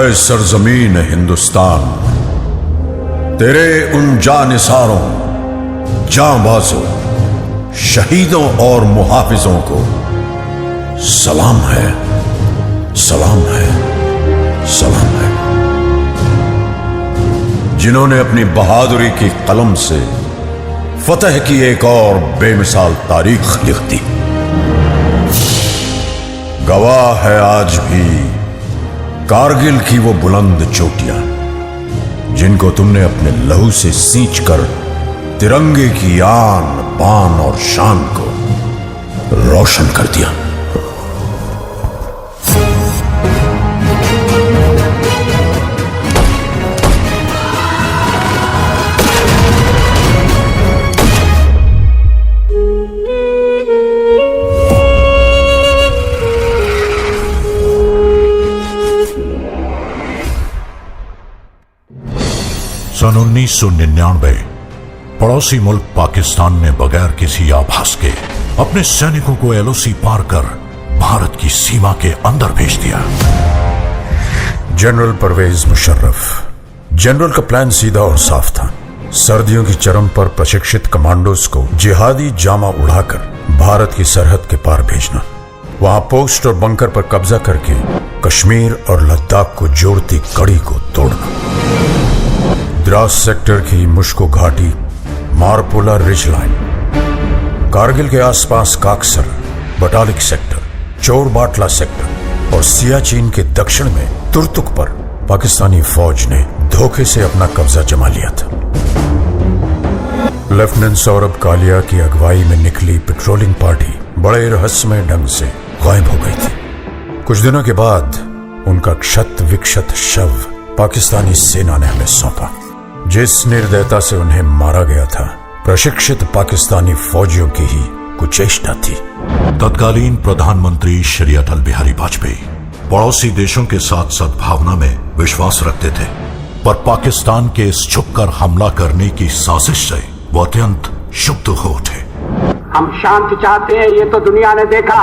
है सरजमीन हिंदुस्तान, तेरे उन जानिसारों, जांबाजों, शहीदों और मुहाफिजों को सलाम है, सलाम है, सलाम है, जिन्होंने अपनी बहादुरी की कलम से फतह की एक और बेमिसाल तारीख लिख दी। गवाह है आज भी कारगिल की वो बुलंद चोटियां, जिनको तुमने अपने लहू से सींचकर तिरंगे की आन बान और शान को रोशन कर दिया। सन 1999 पड़ोसी मुल्क पाकिस्तान ने बगैर किसी आभास के अपने सैनिकों को एलओसी पार कर भारत की सीमा के अंदर भेज दिया। जनरल परवेज मुशर्रफ। जनरल का प्लान सीधा और साफ था। सर्दियों की चरम पर प्रशिक्षित कमांडोज को जिहादी जामा उड़ाकर भारत की सरहद के पार भेजना, वहां पोस्ट और बंकर पर कब्जा करके कश्मीर और लद्दाख को जोड़ती कड़ी को तोड़ना। द्रास सेक्टर की मुश्को घाटी, मारपोला रिज लाइन, कारगिल के आसपास काकसर, बटालिक सेक्टर, चोरबाटला सेक्टर और सियाचिन के दक्षिण में तुर्तुक पर पाकिस्तानी फौज ने धोखे से अपना कब्जा जमा लिया था। लेफ्टिनेंट सौरभ कालिया की अगुवाई में निकली पेट्रोलिंग पार्टी बड़े रहस्यमय ढंग से गायब हो गई थी। कुछ दिनों के बाद उनका क्षत विक्षत शव पाकिस्तानी सेना ने हमें सौंपा। जिस निर्दयता से उन्हें मारा गया था, प्रशिक्षित पाकिस्तानी फौजियों की ही कुचेष्टा थी। तत्कालीन प्रधानमंत्री श्री अटल बिहारी वाजपेयी पड़ोसी देशों के साथ सद्भावना में विश्वास रखते थे, पर पाकिस्तान के इस छुपकर हमला करने की साजिश से वो अत्यंत क्षुब्ध हो उठे। हम शांति चाहते हैं, ये तो दुनिया ने देखा।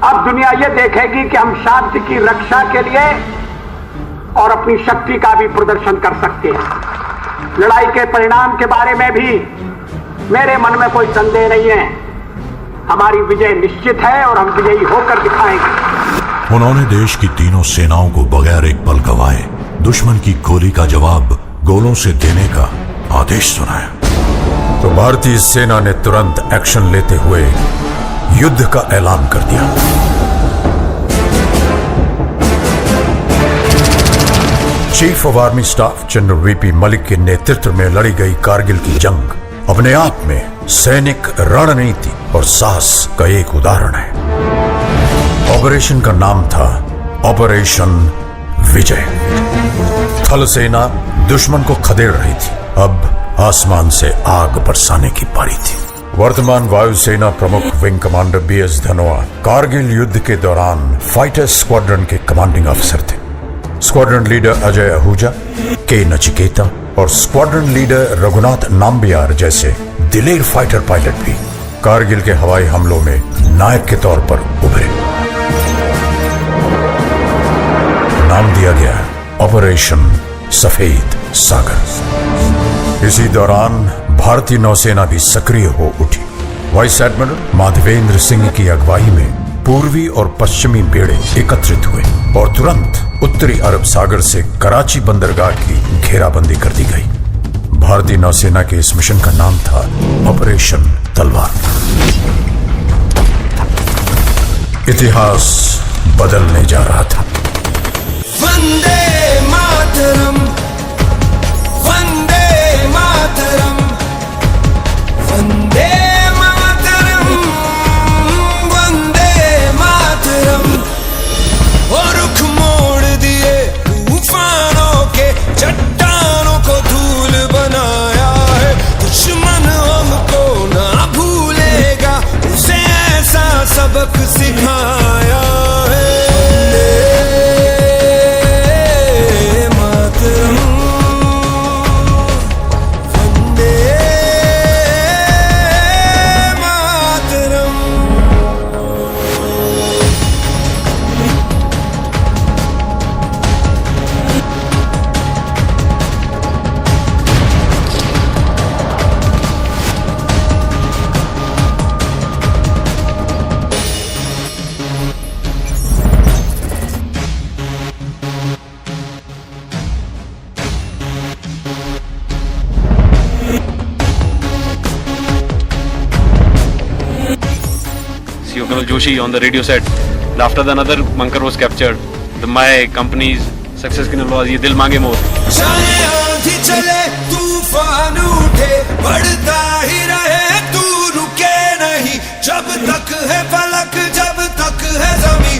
अब दुनिया ये देखेगी कि हम शांति की रक्षा के लिए और अपनी शक्ति का भी प्रदर्शन कर सकते हैं। लड़ाई के परिणाम के बारे में भी मेरे मन में कोई संदेह नहीं है। हमारी विजय निश्चित है और हम विजयी होकर दिखाएंगे। उन्होंने देश की तीनों सेनाओं को बगैर एक पल गवाए दुश्मन की गोली का जवाब गोलों से देने का आदेश सुनाया। तो भारतीय सेना ने तुरंत एक्शन लेते हुए युद्ध का ऐलान कर दिया। Chief of army staff general VP Malik के नेतृत्व में लड़ी गई कारगिल की जंग अपने आप में सैनिक रणनीति और साहस का एक उदाहरण है। ऑपरेशन का नाम था ऑपरेशन विजय। थल सेना दुश्मन को खदेड़ रही थी, अब आसमान से आग बरसाने की पारी थी। वर्तमान वायुसेना प्रमुख wing commander BS Dhanoa Kargil युद्ध के दौरान फाइटर स्क्वाड्रन के कमांडिंग अफसर थे। स्क्वाड्रन लीडर अजय आहूजा, के नचिकेता और स्क्वाड्रन लीडर रघुनाथ नाम्बियार जैसे दिलेर फाइटर पायलट भी कारगिल के हवाई हमलों में नायक के तौर पर उभरे। नाम दिया गया ऑपरेशन सफेद सागर। इसी दौरान भारतीय नौसेना भी सक्रिय हो उठी। वाइस एडमिरल माधवेंद्र सिंह की अगुवाई में पूर्वी और पश्चिमी बेड़े एकत्रित हुए और तुरंत उत्तरी अरब सागर से कराची बंदरगाह की घेराबंदी कर दी गई। भारतीय नौसेना के इस मिशन का नाम था ऑपरेशन तलवार। इतिहास बदलने जा रहा था। वंदे मातरम, वंदे मातरम, वंदे मातरम, वंदे मातरम। और रुख मोड़ दिए तूफानों के, चट्टानों को धूल बनाया है। दुश्मन हमको ना भूलेगा, उसे ऐसा सबक सिखाया है। Bimal Joshi on the radio set. After that, another bunker was captured. My company's success की नलवाज ये दिल मांगे मोर. चाहे आंधी चले तूफान उठे बढ़ता ही रहे तू रुके नहीं जब तक है फलक जब तक है जमीन